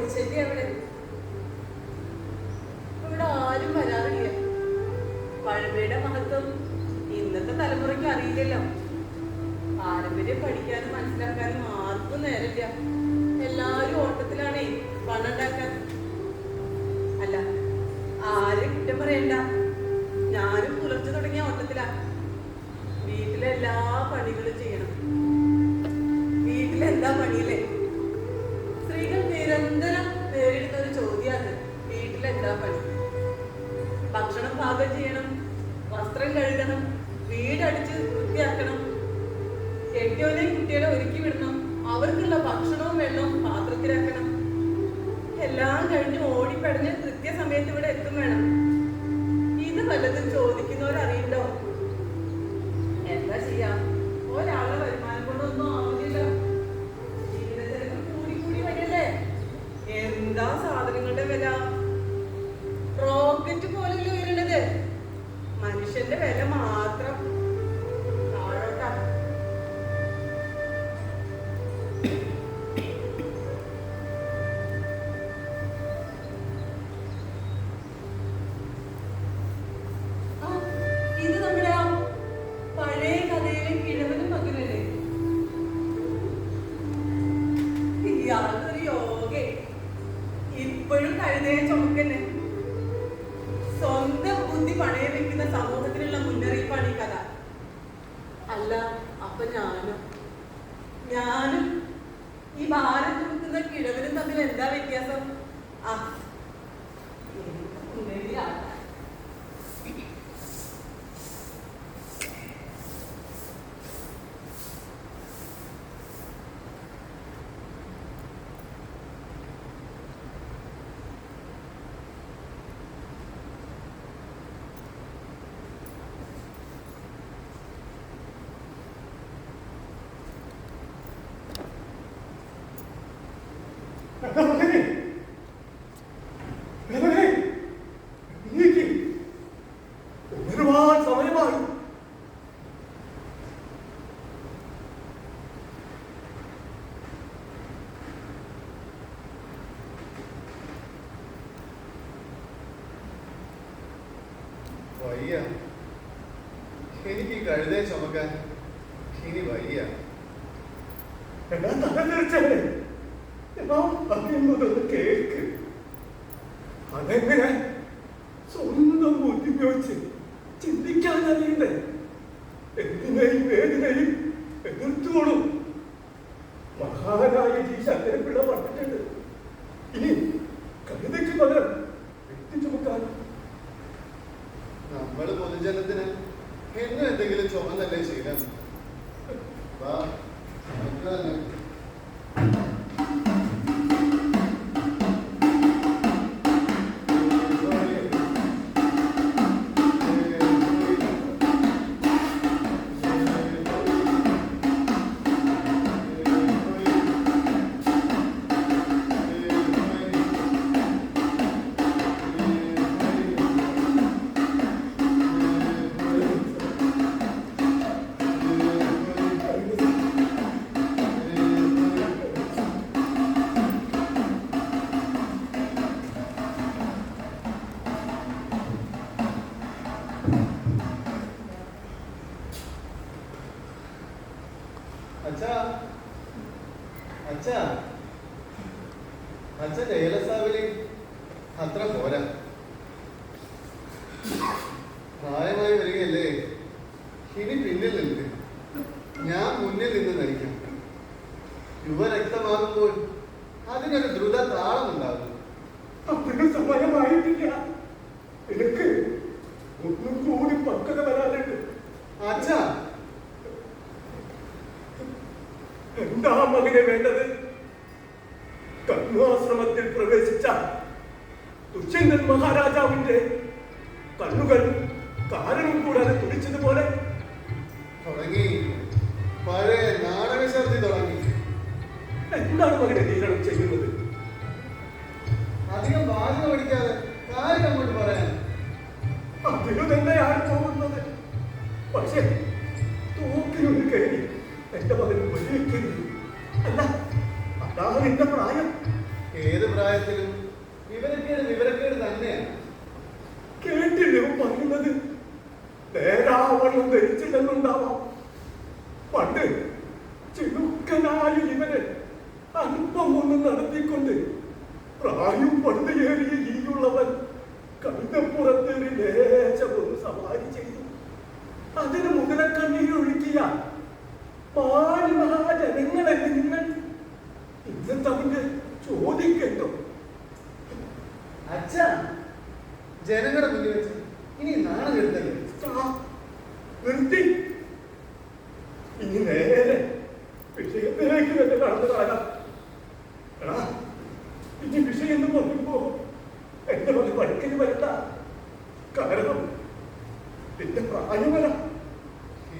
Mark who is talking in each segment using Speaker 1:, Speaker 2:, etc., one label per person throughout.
Speaker 1: ജോലിശല്യം എവിടെ? ഇവിടെ ആരും വരാറില്ല. പഴമയുടെ മഹത്വം ഇന്നത്തെ തലമുറയ്ക്ക് അറിയില്ലല്ലോ. പാരമ്പര്യം പഠിക്കാനും മനസ്സിലാക്കാനും ആർക്കും നേരില്ല. എല്ലാരും ഓട്ടത്തിലാണേ പണുണ്ടാക്കാൻ. അല്ല, ആരും കുറ്റം പറയണ്ട. ഞാനും പുലർച്ചെ തുടങ്ങിയ ഓട്ടത്തിലാ. വീട്ടിലെ എല്ലാ പണികളും ചെയ്യണം. വീട്ടിലെന്താ പണിയില്ലേ? സ്ത്രീകൾ നിരന്തരം നേരിടുന്ന ഒരു ചോദ്യമാണ്, വീട്ടിലെന്താ പണി? ഭക്ഷണം പാകം ചെയ്യണം, വസ്ത്രം കഴുകണം, വീടടിച്ച് വൃത്തിയാക്കണം, കെട്ടിയോനെയും കുട്ടികളെ ഒരുക്കി വിടണം, അവർക്കുള്ള ഭക്ഷണവും വെള്ളവും പാത്രത്തിലാക്കണം. എല്ലാം കഴിഞ്ഞ് ഓടിപ്പടഞ്ഞ് കൃത്യസമയത്ത് ഇവിടെ എത്തും വേണം. ഇത് വല്ലതും ചോദിക്കുന്നവരറിയണ്ടോ? എന്താ ചെയ്യാ? ഒരാളുടെ വരുമാനം കൊണ്ടൊന്നും ആവില്ല. ജീവിതത്തിലൊക്കെ കൂടി വരില്ലേ? എന്താ സാധനങ്ങളുടെ വില? റോക്കറ്റ് പോലല്ലേ ഉയരണത്. മനുഷ്യന്റെ വില മാത്രം താഴോട്ടാ. ഇത് നമ്മുടെ പഴയ കഥയിലെ കിഴവനും മകനല്ലേ? ഇയാളൊരു യോഗേ. ഇപ്പോഴും കഴുതയെ ചുമക്കന്നെ. സ്വന്തം ബുദ്ധി പണയം വെക്കുന്ന സമൂഹത്തിനുള്ള മുന്നറിയിപ്പാണ് ഈ കഥ. അല്ല, അപ്പൊ ഞാനും ഈ ഭാരം ചുമക്കുന്ന കിഴവനും തമ്മിൽ എന്താ വ്യത്യാസം?
Speaker 2: ഒരുപാട് സമയമായി.
Speaker 3: വയ്യ, എനിക്ക് കഴുതയെ ചുമക്കാൻ ഇനി വയ്യ.
Speaker 2: എന്നാ തല തെറിച്ചല്ലേ? പറയുന്നതൊന്ന് കേക്ക്. അതെങ്ങനെ സ്വന്തം ബുദ്ധി ഉപയോഗിച്ച് ചിന്തിക്കാൻ അറിയണ്ടേ? എന്തിനേയും വേദനയും എതിർത്തോളും. മഹാനായ ഈ ശങ്കരപിള്ള പറഞ്ഞിട്ടുണ്ട്, ഇനി കവിതയ്ക്ക് പകരം വ്യക്തി ചുമക്കാൻ.
Speaker 3: നമ്മള് പൊതുജനത്തിന് എന്നും എന്തെങ്കിലും ചുമന്നല്ലേ ശീലം. വാ, നമുക്ക് തന്നെ. അച്ഛൻ ലേലസാവില് അത്ര പോരാ. പ്രായമായി വരികയല്ലേ? ഇനി പിന്നിൽ നിന്ന് ഞാൻ മുന്നിൽ നിന്ന് നയിക്കാം. യുവരക്തമാകുമ്പോൾ അതിനൊരു ദ്രുത താളമുണ്ടാകും.
Speaker 2: അപ്പോഴും സമയമായിട്ടില്ല. എനിക്ക് ഒന്നും കൂടി പക്വത വരാനുണ്ട്.
Speaker 3: അച്ഛാ,
Speaker 2: എന്താ മകനെ വേണ്ടത്? കണ്വാശ്രമത്തിൽ പ്രവേശിച്ച ദുഷ്യന്തൻ മഹാരാജാവിന്റെ കണ്ണുകൾ കാരണം കൂടാതെ തുടിച്ചതുപോലെ
Speaker 3: തുടങ്ങി. പഴയ നാടകശാസ്ത്രി തുടങ്ങി.
Speaker 2: എന്താണ് മകനെ നീരണം ചെയ്യുന്നത്?
Speaker 3: അധികം വാചക പഠിക്കാതെ കാര്യം അങ്ങോട്ട് പറയാൻ.
Speaker 2: അതിനു തന്നെയാണ് പോകുന്നത്. പക്ഷേ തോക്കിനൊരു കയറി എന്റെ മകൻ വലിയ അല്ല, അതാണ് എന്റെ പ്രായം.
Speaker 3: ഏത് പ്രായത്തിൽ
Speaker 2: ധരിക്കുന്നത് നേരാവണ്ണം ധരിച്ചില്ലെന്നുണ്ടാവാം. പണ്ട് ചിടുക്കനായ ഇവനെ അല്പം ഒന്ന് നടത്തിക്കൊണ്ട് പ്രായം പടുതയേറിയ ഈയുള്ളവൻ കഴുതപ്പുറത്തേറി ലേശമൊന്ന് സവാരി ചെയ്തു. അതിന് മുതലക്കണ്ണീരൊഴുക്കിയ ജനങ്ങളെ നിങ്ങൾ ഇന്നത്തെ അവന്റെ ചോദിക്കട്ടോ.
Speaker 3: അച്ഛാ, ജനങ്ങളുടെ മുന്നിൽ വെച്ച് ഇനി നാണം കെടുത്തല്ലേ?
Speaker 2: നിർത്തി. ഇനി നേരെ വിഷയത്തിലേക്ക് തന്നെ കടന്നു കാണാം. ഇനി വിഷയം എന്ന് പറയുമ്പോ എന്റെ പോലെ പഠിക്കല് വരണ്ട. കാരണം എന്റെ പ്രായം വരാം.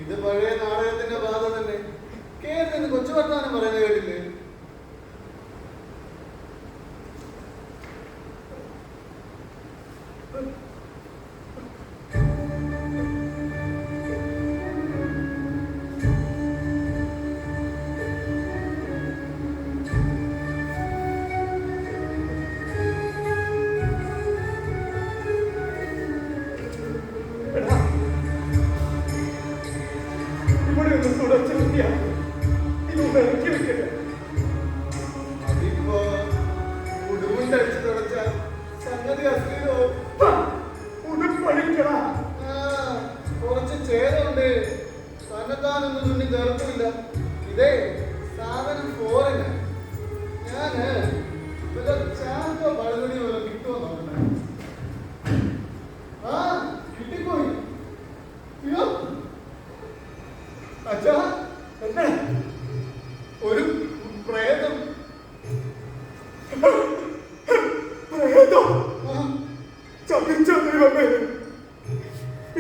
Speaker 3: ഇത് പഴയ നാടകത്തിന്റെ ബാധ തന്നെ. കേരളത്തിന് കൊച്ചു വർത്താനം പറയുന്നത് കേട്ടില്ലേ? അതിപ്പോ ഉടുമുണ്ടടിച്ച് തുടച്ചാൽ സംഗതി അശ്ലീലോ. കുറച്ച് ചേരുണ്ട്. തന്നെത്താനൊന്നും തുന്നി തീർക്കില്ല. ഇതേ സാധനം ഫോറിന. ഞാന് ചാമ്പോ പഴതുണി പോലെ കിട്ടുമോ നോക്കണേ. ആ കിട്ടിപ്പോയി. അയ്യോ അച്ഛാ, എന്താ ഒരു പ്രേതം.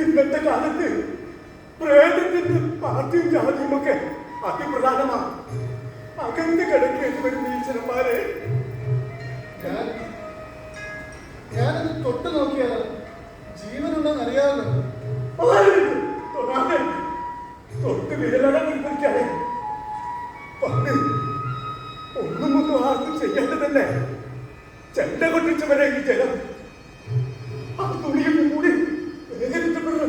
Speaker 2: ഇന്നത്തെ കാലത്ത് പ്രേതത്തിന്റെ പാർട്ടിയും ജാതിയുമൊക്കെ അതിപ്രധാനമാണ്. അകന്ന് കിടക്കേണ്ടി വരുന്ന ഈശ്വരന്മാരെ
Speaker 3: ഞാനത് തൊട്ട് നോക്കിയാലോ? ജീവനുണ്ടെന്ന് അറിയാമല്ലോ.
Speaker 2: തൊട്ട് വിരലടങ്ങിരിക്കാതെ പണ്ട് ഒന്നും ആർക്കും ചെയ്യാത്തതന്നെ. ചെണ്ട കൊട്ടിച്ചവരെ ഈ ജലം ആ തുണിയിൽ കൂടി വേദനിച്ചപ്പെടുന്നു.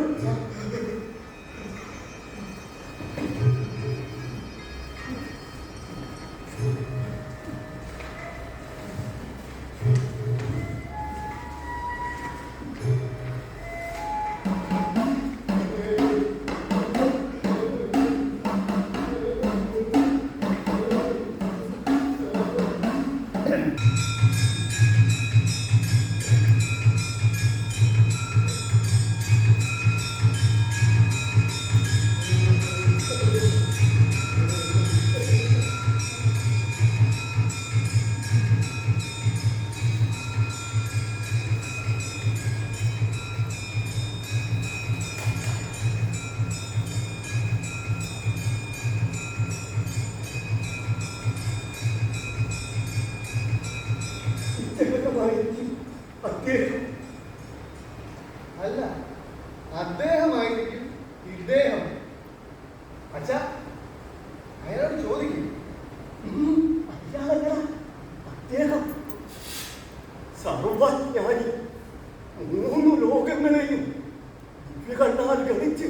Speaker 3: അല്ല, അദ്ദേഹമായിരിക്കും ഇദ്ദേഹം. അച്ഛാ, അയാളോട് ചോദിക്കും.
Speaker 2: അദ്ദേഹം സർവജ്ഞാനി, 3 ലോകങ്ങളെയും കണ്ണാൽ ഗണിച്ച്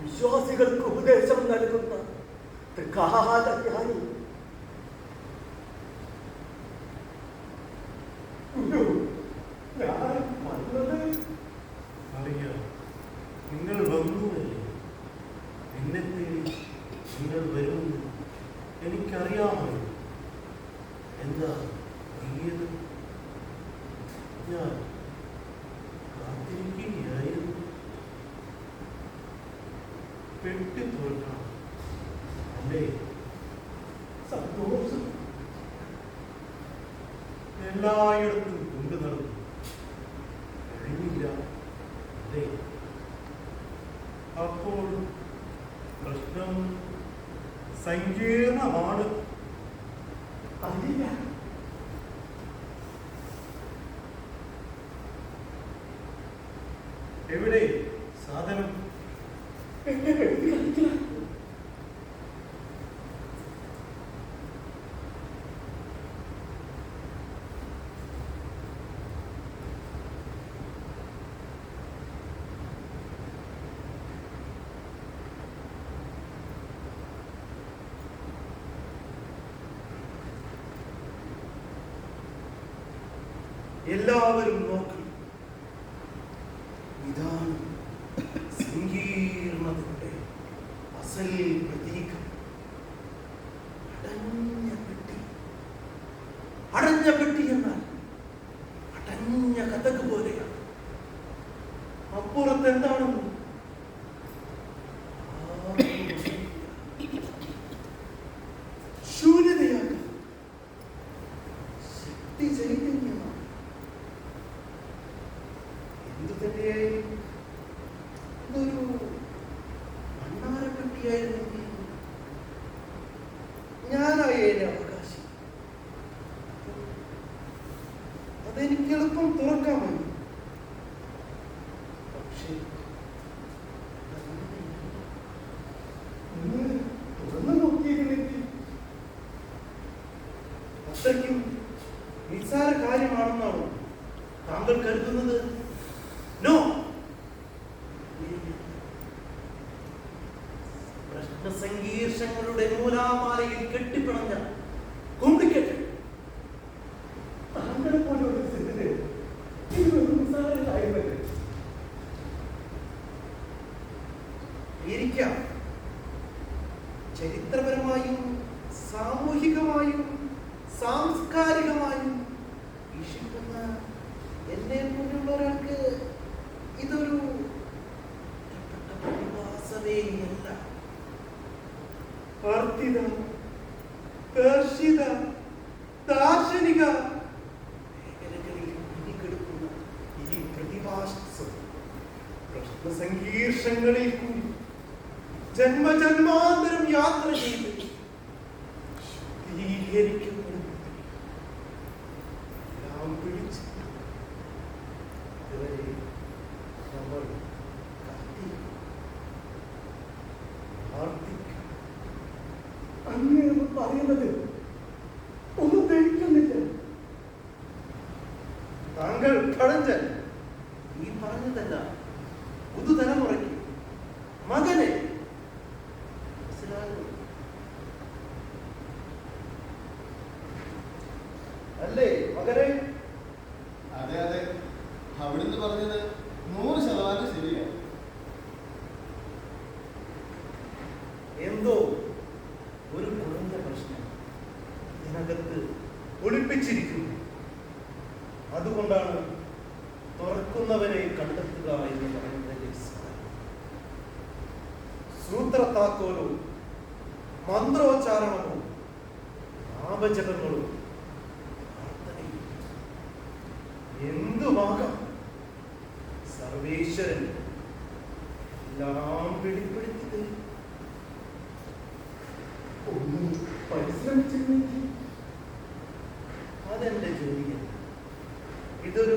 Speaker 2: വിശ്വാസികൾക്ക് ഉപദേശം നൽകുന്ന ത്രികാലജ്ഞാനി. ഞാൻ വന്നത്
Speaker 4: അറിയാം. നിങ്ങൾ വന്നുവല്ലേ? എന്നെ തേടി നിങ്ങൾ വരുമെന്ന് എനിക്കറിയാമല്ലോ. എന്താ നീയത്? ഞാൻ കാത്തിരിക്കുകയായിരുന്നു. പെട്ടി തോൽക്കണം അല്ലേ?
Speaker 2: സന്തോഷം.
Speaker 4: എല്ലായിടത്തും കൊണ്ടു നടന്നു. കഴിഞ്ഞില്ല അല്ലേ? അപ്പോൾ പ്രശ്നം സങ്കീർണമാണ്.
Speaker 2: അറിയില്ല.
Speaker 4: എവിടെ സാധനം?
Speaker 2: എന്നെ എഴുതി കളിക്കില്ല.
Speaker 4: എല്ലാവരും നോക്കി. ഇതാണ് സങ്കീർണതയുടെ അസൽ പ്രതീകം. അടഞ്ഞ പെട്ടി. അടഞ്ഞ പെട്ടി എന്നാൽ അടഞ്ഞ കഥക് പോലെയാണ്. അപ്പുറത്ത് എന്താണെന്ന് ശൂന്യതയാകാം. ശക്തി ചൈതന്യമാണ്. എന്തു തന്നെയായാലും ഇതൊരു ഭണ്ഡാരപ്പെട്ടിയായിരുന്നെങ്കിൽ ഞാനായേനെ അവകാശി. അതെനിക്ക് എളുപ്പം തുറക്കാമല്ലോ. പക്ഷേ
Speaker 2: തുറന്നു നോക്കിയിരുന്നെങ്കിൽ
Speaker 4: അത്രയ്ക്കും നിസ്സാര കാര്യമാണെന്നാണോ താങ്കൾ കരുതുന്നത്? നോ. പ്രശ്നസങ്കീർഷങ്ങളുടെ മൂലാമാലയിൽ കെട്ടിപ്പിണഞ്ഞ കോംപ്ലിക്കേറ്റഡ്.
Speaker 2: താങ്കളെ പോലെയുള്ള സ്ഥിതിന് ഇതൊരു നിസ്സാര കാര്യമല്ല.
Speaker 4: ഇരിക്കാം. ചരിത്രപരമായും സാമൂഹികമായും സാംസ്കാരികമായും വീക്ഷിക്കുന്ന എന്നെ പോലുള്ള ഒരാൾക്ക് ഇതൊരു പ്രതിഭാസമേയല്ല. വർദ്ധിത, ദർശിത, ദാർശനിക മേഖലകളിൽ പിടികെടുക്കുന്ന ഈ പ്രതിഭാസം പ്രശ്നസങ്കീർഷങ്ങളിൽ കൂടി ജന്മജന്മാന്തരം യാത്ര ചെയ്ത് ശുദ്ധീകരിക്കപ്പെടുന്നു. എല്ലാം പിടിച്ച് ഇതുവരെ നമ്മൾ
Speaker 2: അങ്ങനെ പറയുന്നത് ഒന്നും ദഹിക്കുന്നില്ല.
Speaker 4: താങ്കൾ പഴഞ്ചൻ. ഈ പറഞ്ഞതല്ല പുതുതലമുറയ്ക്ക് മകനെ മനസ്സിലാകും. അല്ലേ മകനെ?
Speaker 3: അതെ അതെ, അവിടുന്ന് പറഞ്ഞത് 100% ശരിയാണ്.
Speaker 4: എന്തോ ഒരു കുറഞ്ഞ പ്രശ്നം ഇതിനകത്ത് ഒളിപ്പിച്ചിരിക്കുന്നു. അതുകൊണ്ടാണ് തുറക്കുന്നവരെ കണ്ടെത്തുക എന്ന് പറയുന്നതിന്റെ സാരം. സൂത്രത്താക്കോലോ മന്ത്രോച്ചാരണമോ നാമജപങ്ങളോ പ്രാർത്ഥനയും എന്തുമാകാം. സർവേശ്വരൻ എല്ലാം വെളിപ്പെടുത്തി തരും.
Speaker 2: ഒന്ന് പരിശ്രമിച്ചിരുന്നെങ്കിൽ
Speaker 4: അതെന്റെ ജോലിയല്ല. ഇതൊരു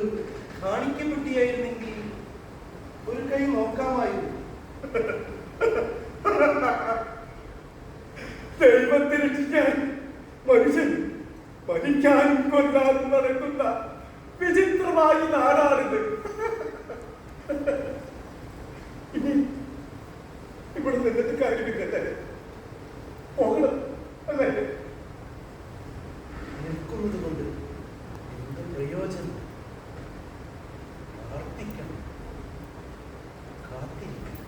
Speaker 4: കാണിക്കപ്പെട്ടിയായിരുന്നെങ്കിൽ ഒരു കൈ നോക്കാമായിരുന്നു.
Speaker 2: ദൈവത്തെ രക്ഷിക്കാൻ മനുഷ്യൻ മരിക്കാനും കൊല്ലാനും നടക്കുന്ന വിചിത്രമായ നാടാണിത്. ഇനി ഇവിടെ നിന്നിട്ട് കാര്യമില്ലല്ലേ? പോകണം അല്ലേ?
Speaker 4: നിൽക്കുന്നത് കൊണ്ട് എന്ത് പ്രയോജനം? പ്രാർത്ഥിക്കണം, കാത്തിരിക്കണം.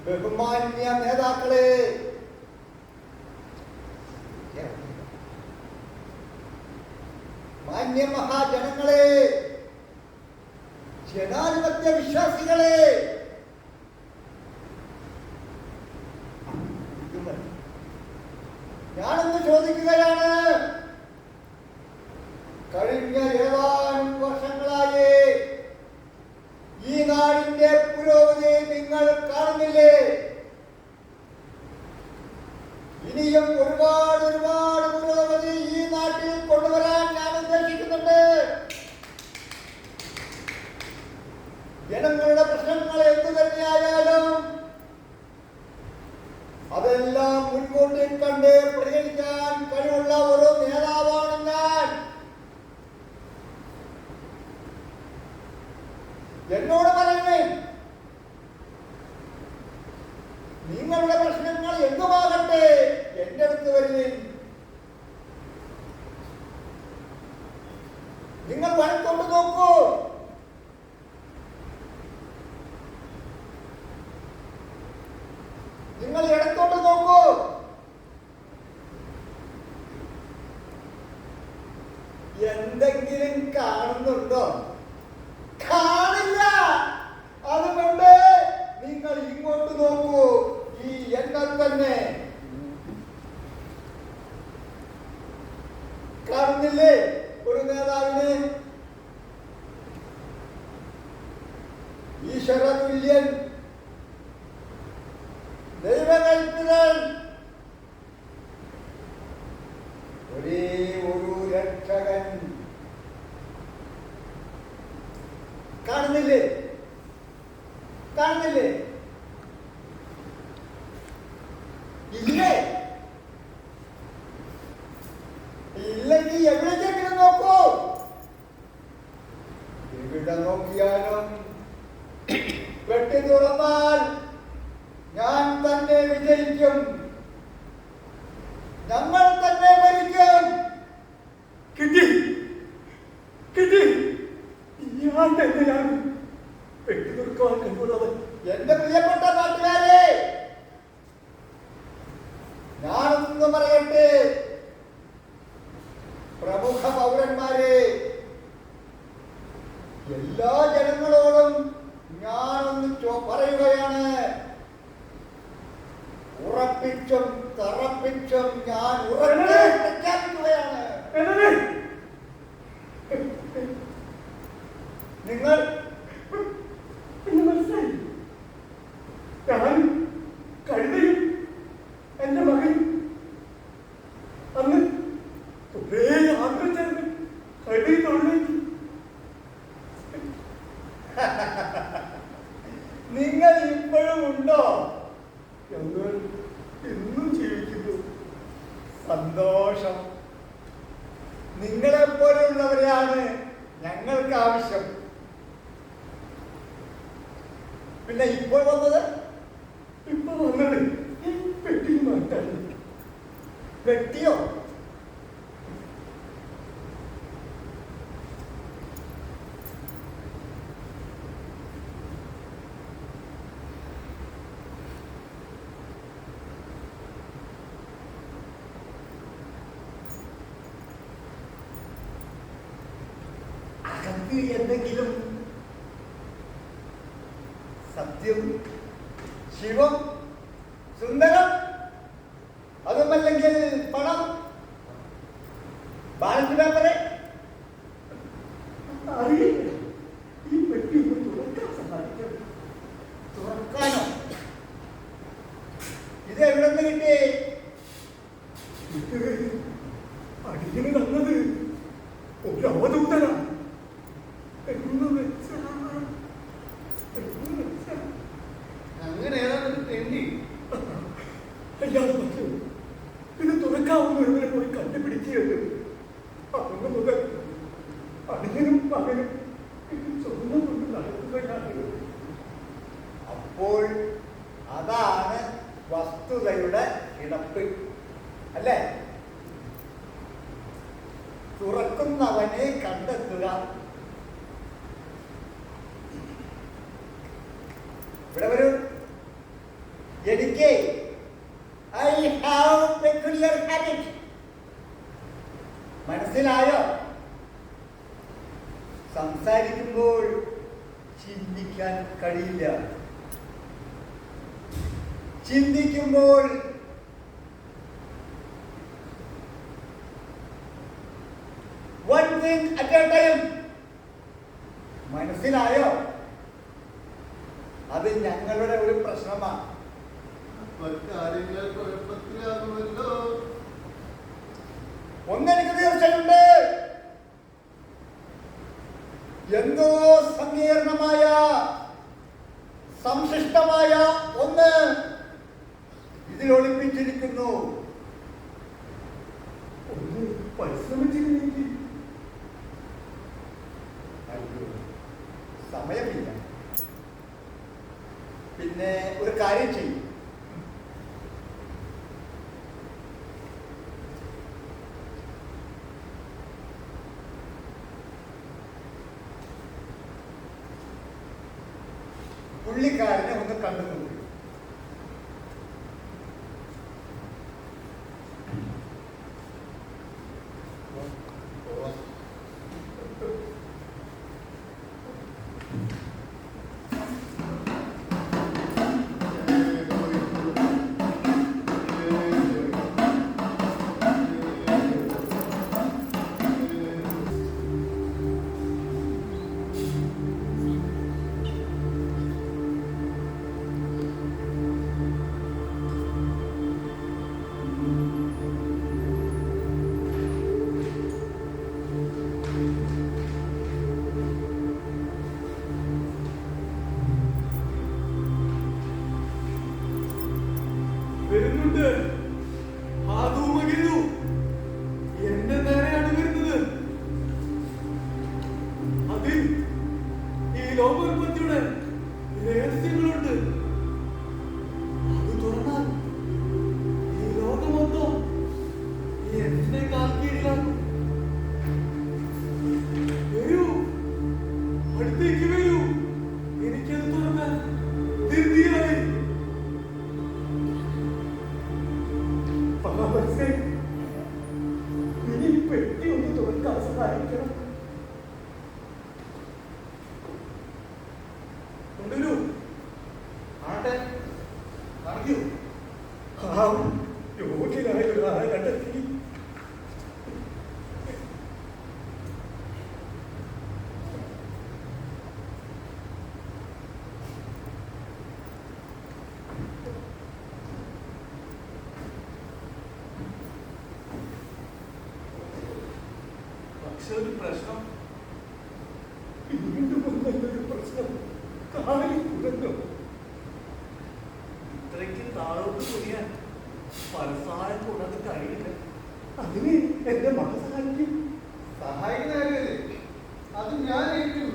Speaker 5: ബഹുമാന്യ നേതാക്കളെ, മാന്യ മഹാജനങ്ങളെ, ജനാധിപത്യ വിശ്വാസികളെ, ഞാനൊന്ന് ചോദിക്കുകയാണ്. കഴിഞ്ഞ ഏതാനും വർഷങ്ങളായി ഈ നാടിന്റെ പുരോഗതി നിങ്ങൾ കാണുന്നില്ലേ? ഇനിയും ഒരുപാട് പുരോഗതി ഈ നാട്ടിൽ കൊണ്ടുവരാൻ ഞാൻ ഉദ്ദേശിക്കുന്നുണ്ട്. ജനങ്ങളുടെ പ്രശ്നങ്ങൾ എന്തു തന്നെയായാലും അതെല്ലാം മുൻകൂട്ടി കണ്ട് പരിഹരിക്കാൻ കഴിവുള്ള ഒരു നേതാവാണ് ഞാൻ. എന്നോട് പറയുന്നേ, നിങ്ങളുടെ പ്രശ്നങ്ങൾ എന്തുമാകട്ടെ എന്റെ അടുത്ത് വരുന്നേ. നിങ്ങൾ വലത്തോട്ട് നോക്കൂ, നിങ്ങൾ ഇടത്തോട്ട് നോക്കൂ. എന്തെങ്കിലും കാണുന്നുണ്ടോ? കാണില്ല. അതുകൊണ്ട് നിങ്ങൾ ഇങ്ങോട്ട് നോക്കൂ, ഈ എന്നെ തന്നെ കാണുന്നില്ലേ? ഒരു നേതാവിനെ ഈശ്വരതുല്യൻ, ദൈവകൽപിതൻ, ഒരേ ഒരു രക്ഷകൻ കാണുന്നില്ലേ? കാണുന്നില്ലേ? ഇല്ലേ? ഇല്ലെങ്കിൽ എവിടേക്കെങ്കിലും നോക്കൂ. എവിടെ നോക്കിയാലും വെട്ടി തുറന്നാൽ ഞാൻ തന്നെ വിജയിക്കും, ഞങ്ങൾ തന്നെ ഭരിക്കും.
Speaker 2: കിട്ടി കിട്ടി, ഞാൻ തന്നെയാണ് വെട്ടി തീർക്കാൻ കഴിവുള്ളത്.
Speaker 5: എന്റെ പ്രിയപ്പെട്ട നാട്ടുകാരെ, ഞാനൊന്ന് പറയട്ടെ. പ്രമുഖ പൗരന്മാരെ, എല്ലാ ജനങ്ങളോടും ഞാനൊന്ന് പറയുകയാണ്. ഉറപ്പിച്ചും തറപ്പിച്ചും ഞാൻ ഉറക്കെ പ്രഖ്യാപിക്കുകയാണ്. നിങ്ങൾ
Speaker 2: മനസ്സിലായി? ഞാൻ കഴുതയും എന്റെ മകൻ അന്ന് ഒരേ യാത്ര ചേർന്ന് കഴുതി തൊഴിലേക്ക്.
Speaker 5: നിങ്ങൾ ഇപ്പോഴും ഉണ്ടോ?
Speaker 2: ഞങ്ങൾ എന്നും ജീവിക്കുന്നു.
Speaker 5: സന്തോഷം. നിങ്ങളെപ്പോലുള്ളവരെയാണ് ഞങ്ങൾക്ക് ആവശ്യം. പിന്നെ ഇപ്പോൾ വന്നത്
Speaker 2: ഈ പെട്ടി മാറ്റാൻ.
Speaker 5: വെട്ടിയോ? അകത്ത് എന്തെങ്കിലും സത്യം, ശിവം, സുന്ദരം, അതുമല്ലെങ്കിൽ പണം, ബാലൻസ് പേപ്പറ്
Speaker 2: അറിയില്ല. ഈ പെട്ടി ഒന്ന് തുറക്കാൻ സഹായിക്കണം.
Speaker 5: തുറക്കാനോ? ഇത് എവിടെ നിന്ന് കിട്ടി?
Speaker 2: ഇത് അടിയന് തന്നത് ഒരു അവധൂതനാണ്.
Speaker 3: അങ്ങനെ ഏതാണ്ട് തെണ്ടി
Speaker 2: അയാൾ പറഞ്ഞു, ഇത് തുറക്കാവുന്ന ഒരുവരെ പോയി കണ്ടുപിടിക്കുകയുള്ളൂ. അന്ന് മുതൽ അടിയനും മകനും ഇത് സ്വന്തം കൊണ്ട് നടക്കുകയാണ്.
Speaker 5: അപ്പോൾ അതാണ് വസ്തുതയുടെ കിടപ്പ്, അല്ലേ? തുറക്കുന്നവനെ കണ്ടെത്തുക. ഇവിടെ വരൂ. എനിക്ക് ഐ ഹാവ് പെക്യുലിയർ ഹാബിറ്റ്. മനസ്സിലായോ? സംസാരിക്കുമ്പോൾ ചിന്തിക്കാൻ കഴിയില്ല. ചിന്തിക്കുമ്പോൾ one thing at a time. മനസ്സിലായോ? അത് ഞങ്ങളുടെ ഒരു പ്രശ്നമാണ്.
Speaker 3: കാര്യങ്ങൾ കുഴപ്പത്തിലാകുമല്ലോ.
Speaker 5: ഒന്നെനിക്ക് തീർച്ചയുണ്ട്, എന്തോ സങ്കീർണമായ സംശിഷ്ടമായ ഒന്ന് ഇതിൽ ഒളിപ്പിച്ചിരിക്കുന്നു.
Speaker 2: ഒന്ന് പരിശ്രമിച്ചില്ലെങ്കിൽ
Speaker 5: അയ്യോ, സമയമില്ല. പിന്നെ ഒരു കാര്യം ചെയ്യും. പുള്ളിക്കാരനെ ഒന്ന് കണ്ടു നോക്കി.
Speaker 2: വരുന്നുണ്ട്. ആ ധൂമകേതു എന്റെ നേരെയാണ് വരുന്നത്. അതിൽ ഈ ലോകോൽപ്പത്തിയുടെ രഹസ്യങ്ങളുണ്ട്. അത് തുറന്നാൽ ഈ ലോകമൊത്തം എന്റെ കാൽ കീഴിലാക്കും. വരൂ, അടുത്തേക്ക് വരൂ. എനിക്കത് തുറന്നാൽ ധൃതിയായി. ഇനി പെട്ടി ഒന്ന് തുറക്കാൻ സഹായിക്കണം. കൊണ്ടുവരൂ.
Speaker 4: ആട്ടെ, അറിയൂ.
Speaker 2: ആ യോഗ്യനായ ഒരാളെ കണ്ടെത്തി.
Speaker 4: പക്ഷെ ഒരു പ്രശ്നം.
Speaker 2: വീണ്ടും ഒന്നൊരു പ്രശ്നം. കാലിൽ കുഴഞ്ഞു.
Speaker 4: ഇത്രയ്ക്ക് താഴോട്ട് കുനിയാൻ പരസഹായം കൂടാതെ കഴിയില്ല.
Speaker 2: അതിന് എന്റെ മക സഹായിക്കും.
Speaker 3: സഹായിക്കുന്ന കാര്യമല്ലേ, അത് ഞാൻ ഏറ്റു.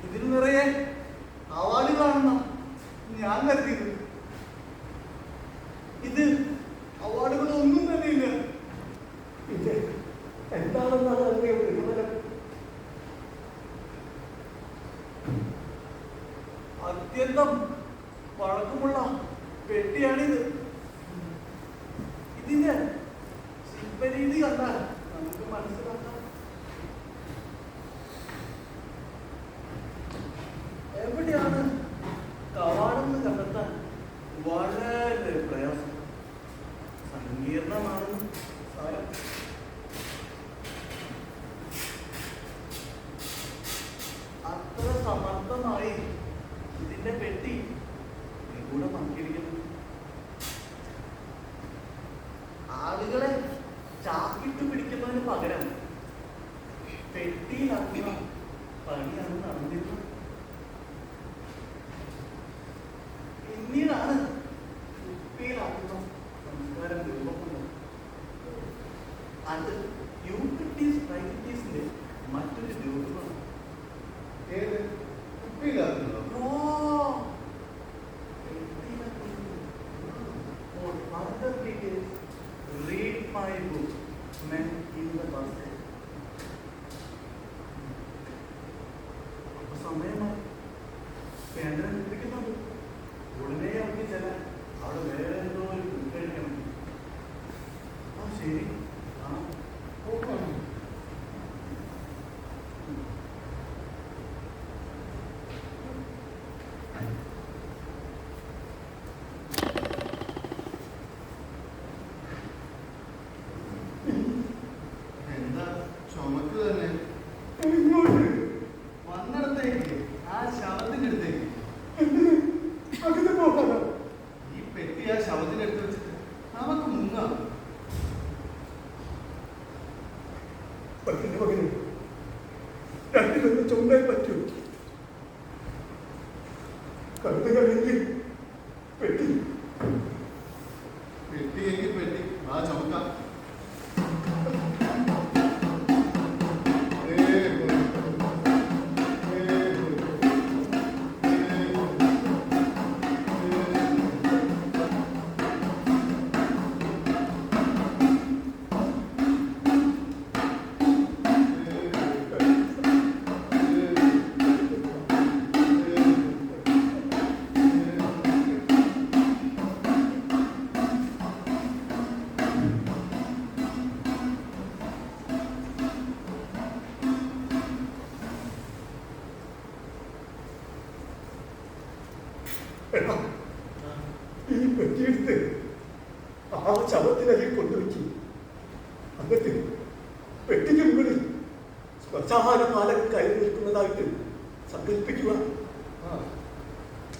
Speaker 4: ഇതിന് നിറയെ അവാർഡുകളാണെന്നാ ഞാൻ കരുതിയത്. ഇത് അവാർഡുകളൊന്നും തന്നെയില്ല.
Speaker 2: ഇത് എന്താണെന്നാണ് അതിന്റെ വിവരം.
Speaker 4: അത്യന്തം പഴക്കമുള്ള പെട്ടിയാണിത്. ഇതിന്റെ ശില്പരീതി കണ്ടാൽ നമുക്ക് മനസ്സിലാക്കാം. എവിടെയാണ് കവാടം കണ്ടെത്താൻ വളരെ പ്രയാസം. സങ്കീർണമാണ് സ്ഥലം. ആളുകളെ ചാക്കിട്ട് പിടിക്കുന്നതിന് പകരം പെട്ടിയിലാക്കുക പണിയാണ് നടന്നിരുന്നത്. പിന്നീടാണ് കുപ്പിയിലാക്കുന്ന സംസ്കാരം രൂപപ്പെടുന്നത്. അത് യൂട്ടിലിറ്റീസ് പ്രൈവറ്റീസിന്റെ മറ്റൊരു രൂപമാണ്.
Speaker 3: ഏത് കുപ്പിയിലാക്കുന്നതോ?
Speaker 4: For further details, read my book, Men in the Basket. അപ്പൊ സമയമായി. കേന്ദ്രം എത്തിക്കുന്നുണ്ട്. ഉടനെ അവർക്ക് ചെല്ലാൻ. അവിടെ വേറെ എന്തോ ഒരു കഴിക്കണം. ആ ശരി. ആ
Speaker 3: പോക്കണം. എന്താ ചുമക്ക് തന്നെ? വന്നിടത്തേക്ക്, ആ ശവത്തിന്റെ അടുത്തേക്ക്.
Speaker 2: അകത്ത് പോകാനോ?
Speaker 3: ഈ പെട്ടി ആ ശവത്തിന്റെ അടുത്ത് വെച്ചിട്ട് നമുക്ക് മുങ്ങാം.
Speaker 2: പറ്റില്ല മകന്, രണ്ടിലൊന്ന് ചുമന്നേ പറ്റൂ. കരുതുകളെങ്കിൽ പെട്ടി.
Speaker 3: പെട്ടിയെങ്കിൽ പെട്ടി, ആ ചുമക്കാം.
Speaker 2: എടാ, ഈ പെട്ടിയെടുത്ത് ആ ശവത്തിനരിൽ കൊണ്ടുവയ്ക്കും. എന്നിട്ട് പെട്ടിക്ക് മുകളിൽ ശ്മശാനപാലകൻ കയറി നിൽക്കുന്നതായിട്ട് സങ്കല്പിക്കുക.
Speaker 3: ആ,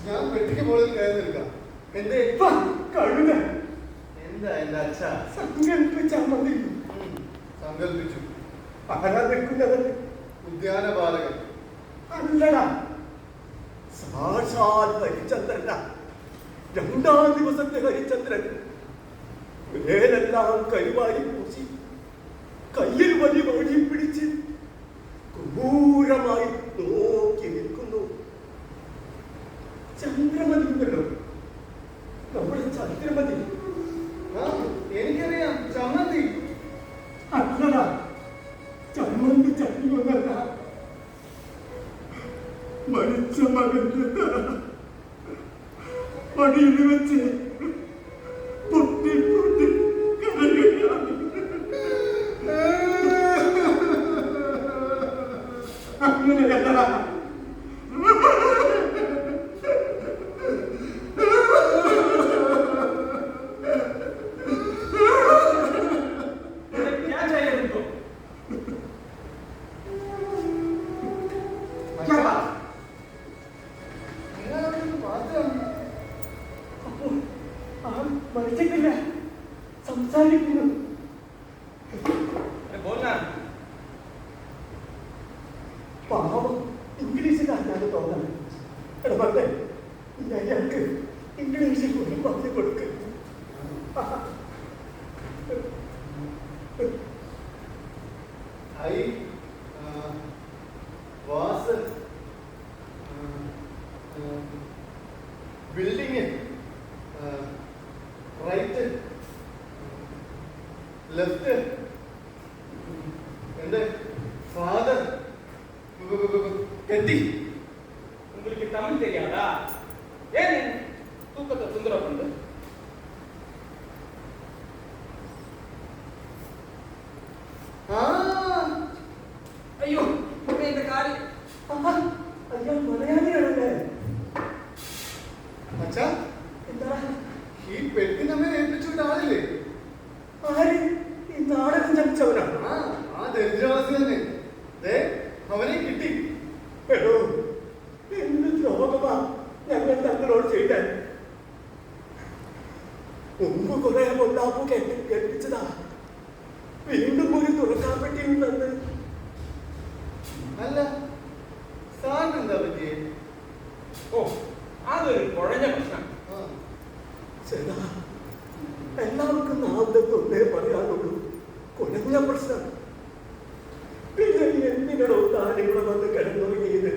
Speaker 3: ഞാൻ പെട്ടിക്ക് മുകളിൽ കയറി നിൽക്കാം. എന്തേ?
Speaker 2: കഴുത
Speaker 3: എന്താ എന്റെ അച്ഛ?
Speaker 2: സങ്കല്പിച്ചാൽ മതി.
Speaker 3: സങ്കല്പിച്ചു.
Speaker 2: ആരാ നിൽക്കുന്നത്?
Speaker 3: ഉദ്യാനപാലകൻ.
Speaker 2: അല്ലടാ, സാക്ഷാൽ ഹരിചന്ദ്രനാ. രണ്ടാം ദിവസത്തെ ഹരിചന്ദ്രൻ വേലെല്ലാം കരുവാരി പൂശി കയ്യിൽ വലിയ വടി പിടിച്ച് ക്രൂരമായി നോക്കി നിൽക്കുന്നു. ചന്ദ്രമതി ഉണ്ടല്ലോ, നമ്മുടെ ചന്ദ്രമതി.
Speaker 3: ആ, എനിക്കറിയാം, ചമ്മന്തി.
Speaker 2: അല്ലടാ, ചമ്മന്തി ചട്ടി ഒന്നല്ല, മരിച്ച മകന്റെ തല പടിയിൽ വെച്ച് പൊട്ടി പൊട്ടി കരയുകയാണ്. അങ്ങനെയല്ലടാ, മരിച്ചിട്ടില്ല, സംസാരിക്കുന്നു. പാവം ഇംഗ്ലീഷിലാക്കാതെ തോന്നണം. ഇടപെട്ടെ, അയാൾക്ക് ഇംഗ്ലീഷിൽ കൂടി പറഞ്ഞു കൊടുക്കുക.
Speaker 3: I was building it right, left, and father கெட்டி.
Speaker 6: உங்களுக்கு தமிழ் தெரியாதா? ஏன் தூக்கத்தை தொந்தரவு பண்ணு?
Speaker 1: അയ്യോ, എന്റെ കാര്യം.
Speaker 2: അയ്യോ, മലയാളിയാണല്ലേ?
Speaker 3: അച്ഛാ,
Speaker 2: എന്താ
Speaker 3: ഈ പെട്ടി നമ്മെ ഏൽപ്പിച്ചുവിട്ട ആളില്ലേ?
Speaker 2: ആര്? ഈ നാടകം ചതിച്ചവനാണ്.
Speaker 3: ആ ദരിദ്രവാസി തന്നെ. ദേ, അവനെ കിട്ടി.
Speaker 2: എടോ, എന്ത് ദ്രോഹമാ ഞങ്ങൾ തങ്ങളോട് ചെയ്തേ? വീണ്ടും ഒരു തുറക്കാൻ പറ്റിയുണ്ടെന്ന്.
Speaker 3: അല്ല, സാറിന് എന്താ പറ്റിയേ?
Speaker 6: ഓ, അതൊരു കുഴഞ്ഞ പ്രശ്നം.
Speaker 2: ചേട്ടാ, എല്ലാവർക്കും നാളെ പറയാനുള്ളൂ, കുഴഞ്ഞ പ്രശ്നം. പിന്നെ എന്തിനോ താൻ ഇവിടെ വന്ന് കിടന്നുറങ്ങിയത്?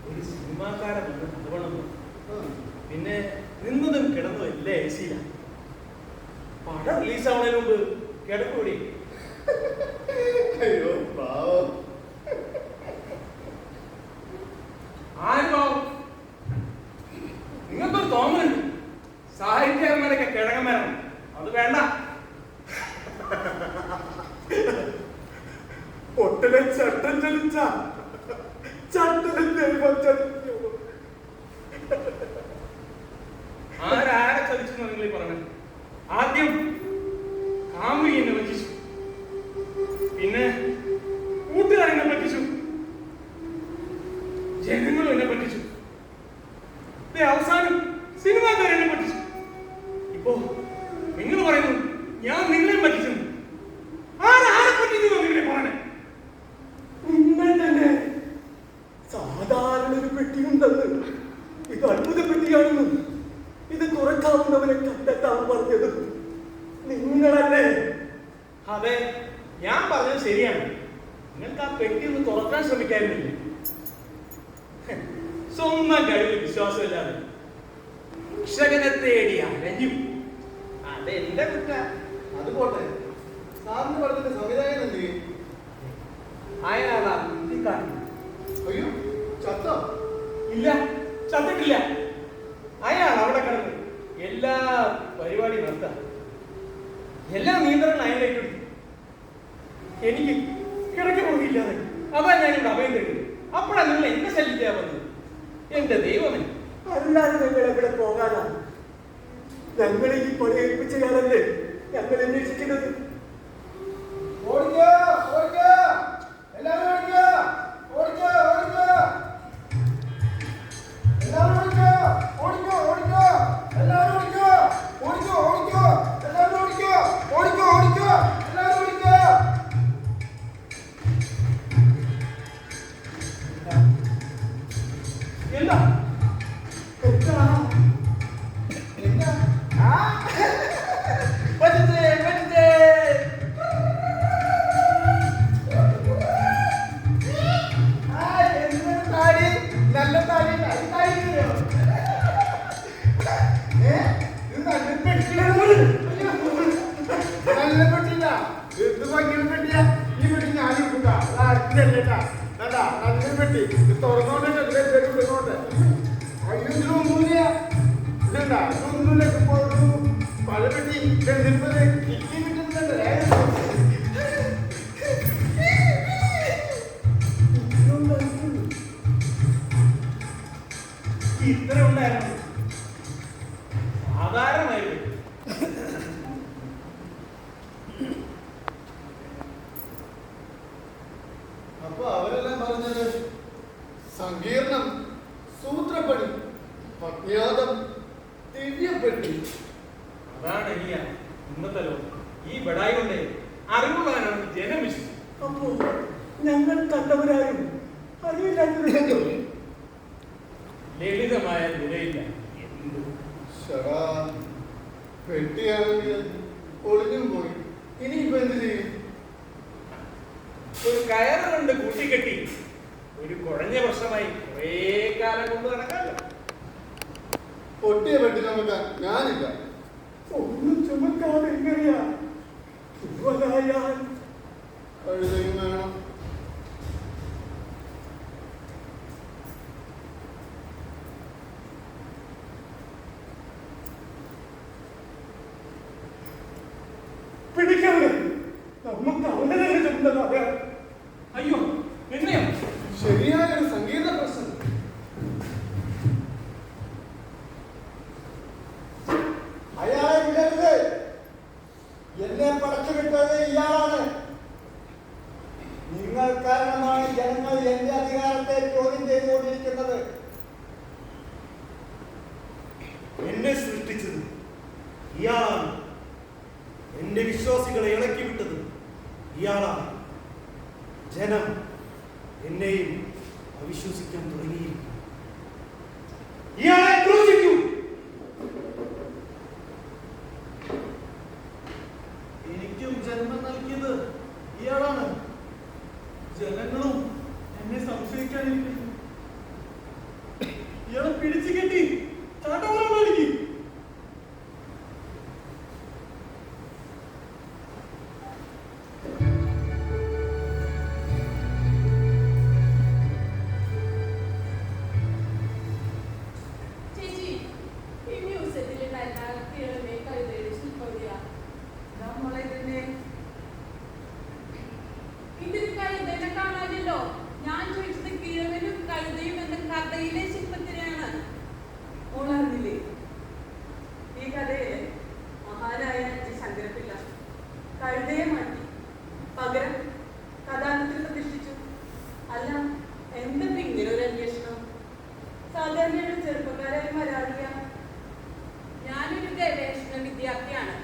Speaker 6: ഒരു സിനിമാക്കാരൻ അതുകൊണ്ടു പിന്നെ നിന്നതും കിടന്നതും ഇല്ലേ എസിയില. പടം റിലീസാവുന്നതിന് മുമ്പ് കിടക്കൂടി.
Speaker 3: അയ്യോ പാവം.
Speaker 6: ആര് പാവം? നിങ്ങൾക്കൊരു തോന്നലുണ്ട് സാഹിത്യകാരന്മാരൊക്കെ കിഴങ്ങൻ വരണം. അത് വേണ്ട.
Speaker 2: ഒട്ടനെ ചട്ടം ചലിച്ച ചട്ടനും ദൈവം ചലിച്ചു.
Speaker 6: ആരാരെ ചതിച്ചെന്ന് നിങ്ങൾ പറഞ്ഞു. ആദ്യം കാമുകി എന്നെ പറ്റിച്ചു, പിന്നെ കൂട്ടുകാരെന്നെ പറ്റിച്ചു, ജനങ്ങളും എന്നെ പറ്റിച്ചു, അവസാനം സിനിമാക്കാരെന്നെ പറ്റിച്ചു. ഇപ്പോ നിങ്ങൾ പറയുന്നു ഞാൻ നിങ്ങളെ പറ്റിച്ചു. ആരെ പറ്റിച്ചു നിങ്ങളെ പറയണേ?
Speaker 2: നിങ്ങൾ തന്നെ സാധാരണ ഒരു പെട്ടിയുണ്ടെന്ന്, ഇത് അത്ഭുത പെട്ടിയാണെന്നും ഇത് തുറക്കാവുന്നവരെ കണ്ടെത്താൻ പറഞ്ഞത് നിങ്ങളല്ലേ?
Speaker 6: അതെ, ഞാൻ പറഞ്ഞത് ശരിയാണ്. നിങ്ങൾക്ക് ആ പെട്ടി ഒന്ന് തുറക്കാൻ ശ്രമിക്കായിരുന്നില്ല. സ്വന്തം കഴിവിൽ വിശ്വാസമില്ലാതെ രക്ഷകനെ തേടി അലഞ്ഞു. അതെന്റെ കുറ്റ.
Speaker 3: അത് പോട്ടെ, സാറിന് പടത്തിന്റെ സംവിധായകൻ എന്ത് ചെയ്യും?
Speaker 6: അയാളാ ബുദ്ധിക്കാരൻ.
Speaker 3: അയ്യോ, ചത്തോ?
Speaker 6: ഇല്ല, ചത്തിട്ടില്ല. അയാൾ അവിടെ കിടന്നു എല്ലാ പരിപാടിയും നടത്താം. എല്ലാ നിയന്ത്രണം അയാളേക്കും. എനിക്ക് കിടക്ക പോകില്ലാതെ അതാ ഞാനിവിടെ അഭയം തരുന്നത്. അപ്പോഴാണ് നിങ്ങൾ എന്നെ ശല്യിക്കാൻ വന്നത്. എന്റെ ദൈവമേ,
Speaker 2: അല്ലാതെ ഞങ്ങൾ എവിടെ പോകാനാണ്? ഞങ്ങളെ ഈ പണി ഏൽപ്പിച്ചയാളല്ലേ ഞങ്ങൾ അന്വേഷിക്കുന്നത്.
Speaker 5: ഓടിക്കോ, ഓടിക്കോ, എല്ലാവരും ഓടിക്കോ, ഓടിക്കോ, ഓടിക്കോ, എല്ലാവരും ഓടിക്കോ, ഓടിക്കോ, ഓടിക്കോ, എല്ലാവരും ഓടിക്കോ, ഓടിക്കോ, ഓടിക്കോ, എല്ലാവരും ഓടിക്കോ, ഓടിക്കോ, ഓടിക്കോ, എല്ലാവരും ഓടിക്കോ.
Speaker 6: എന്താ
Speaker 2: എന്താ
Speaker 5: എന്താ?
Speaker 6: പറ്റേ പറ്റേ
Speaker 5: താടി, നല്ല താടി, താടിയോ? ഇത് നല്ല പെട്ടിയാണ്. നല്ല പെട്ടില്ല, എന്ത് ഭയങ്കര പെട്ടിയാ ഈ പെട്ടി. ഞാൻ എടുക്കൂട്ടാ, അല്ലട്ടാ, നല്ല പെട്ടി. ഇത് തുറന്നോണ്ടേ ഇടുന്നോട്ടെ. അതിനൊന്നുമില്ല, ഇതെന്താ ഇതൊന്നുമില്ല. ഇപ്പൊ പല പെട്ടി എന്തിപ്പത് കിറ്റി കിട്ടുന്നുണ്ട്.
Speaker 6: ഇത്ര ഉണ്ടായിരുന്നു. സാധാരണമായിരുന്നു.
Speaker 3: അപ്പൊ അവരെല്ലാം പറഞ്ഞത് സങ്കീർണം, സൂത്രപ്പണി, അജ്ഞാതം, ദിവ്യപ്പെട്ടി.
Speaker 6: അതാണ് ഇനിയ ഇന്നത്തെ ലോകം. ഈ ബടായി കൊണ്ട് അറിവുള്ളവരാണ് ജനം വിശ്വസിച്ചു.
Speaker 2: അപ്പോ ഞങ്ങൾ കണ്ടവരായും അറിയില്ലാത്തവരല്ലോ.
Speaker 6: ലളിതമായ നിലയില്ല. എന്ത്
Speaker 3: ഷടാ, പെട്ടിയാണെങ്കിൽ ഒളിഞ്ഞും പോയി. ഇനിയിപ്പോ എന്ത് ചെയ്യും?
Speaker 6: ഒരു കയറ് കൊണ്ട് കൂട്ടിക്കെട്ടി ഒരു കുഴഞ്ഞ പ്രശ്നമായി കുറേ കാലം കൊണ്ട് നടക്കാമല്ലോ.
Speaker 3: പൊട്ടിയ പെട്ടി നമുക്ക് ഞാനില്ല.
Speaker 2: ഒന്നും ചുമക്കാതെ എങ്ങനെയാ ഇവനായാൽ
Speaker 3: കഴുതയും വേണം.
Speaker 2: പിടിക്കാതെ നമുക്ക് അവനെ തന്നെ ചുമന്നതാകാം.
Speaker 6: അയ്യോ, എന്നെയോ?
Speaker 3: ശരിയായ ഒരു സംഗീത പ്രശ്നം.
Speaker 5: അയാളെ വിടരുത്. എന്നെ പടച്ചുവിട്ടത് ഇയാളാണ്. നിങ്ങൾ കാരണമാണ് ജനങ്ങൾ എന്റെ അധികാരത്തെ ചോദ്യം ചെയ്തുകൊണ്ടിരിക്കുന്നത്.
Speaker 4: എന്നെ സൃഷ്ടിച്ചത് ഇയാളാണ്. എന്റെ വിശ്വാസികളെ ഇളക്കി വിട്ടത് ഇയാളാണ്. ജനം എന്നെയും അവിശ്വസിക്കാൻ തുടങ്ങിയിരിക്കുന്നു. ഇയാളെ ക്രൂശിക്കൂ.
Speaker 6: എനിക്കും ജന്മം നൽകിയത് ഇയാളാണ്. ജനങ്ങളും എന്നെ സംശയിക്കാനിരിക്കുന്നു. ഇയാളെ പിടിച്ചു കെട്ടി ചാട്ടവറാണ് എനിക്ക്.
Speaker 1: ചേച്ചി, ഈ മ്യൂസിയത്തിലുണ്ടായിരുന്ന കിഴമേ കഴുതയുടെ ശില്പവിദ്യ നമ്മളെ തന്നെ ഇതിൽ കഴുതനെ കാണാനില്ലോ. ഞാൻ ചോദിച്ചത് കിഴവനും കഴുതയും എന്ന കഥയിലെ ശില്പത്തിനെയാണ്. ഓണാർന്നില്ലേ? ഈ കഥയിലെ മഹാനായ ശങ്കരപ്പിള്ള കഴുതയെ മാറ്റി പകരം കഥാന്തത്തിൽ പ്രതിഷ്ഠിച്ചു. അല്ല, എന്താ ഇങ്ങനെ ഒരു അന്വേഷണം? സാധാരണ ചെറുപ്പക്കാരായി മലയാളിയ. ഞാനൊരു ഗവേഷണ വിദ്യാർത്ഥിയാണ്.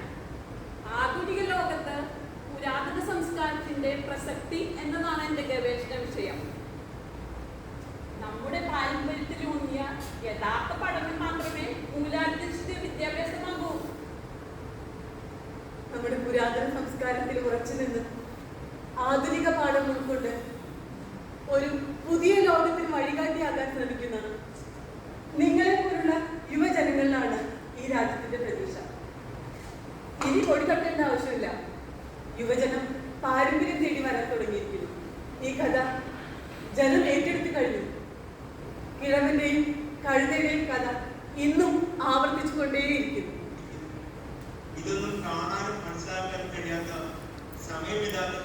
Speaker 1: ആധുനിക ലോകത്ത് പുരാതന സംസ്കാരത്തിന്റെ പ്രസക്തി എന്നതാണ് എന്റെ ഗവേഷണ വിഷയം. നമ്മുടെ പാരമ്പര്യത്തിലൂന്നിയ യഥാർത്ഥ പഠനം മാത്രമേ മൂലാധിഷ്ഠിത വിദ്യാഭ്യാസമാകൂ. നമ്മുടെ പുരാതന സംസ്കാരത്തിൽ ഉറച്ചു നിന്ന് ആധുനിക പാഠം ഉൾക്കൊണ്ട് ഒരു പുതിയ ലോകത്തിന് വഴികാട്ടിയാകാൻ ശ്രമിക്കുന്ന നിങ്ങളെ പോലുള്ള യുവജനങ്ങളിലാണ് ഈ രാജ്യത്തിന്റെ പ്രതീക്ഷ. ഇനി കൊടികട്ടേണ്ട ആവശ്യമില്ല. യുവജനം പാരമ്പര്യം തേടി വരാൻ തുടങ്ങിയിരിക്കുന്നു. ഈ കഥ ജനം ഏറ്റെടുത്തു കഴിഞ്ഞു. കിഴവന്റെയും കഴുതയുടെയും കഥ ഇന്നും ആവർത്തിച്ചു കൊണ്ടേയിരിക്കുന്നു.
Speaker 7: ഇതൊന്നും കാണാനും മനസ്സിലാക്കാനും കഴിയാത്ത സമയമില്ലാത്ത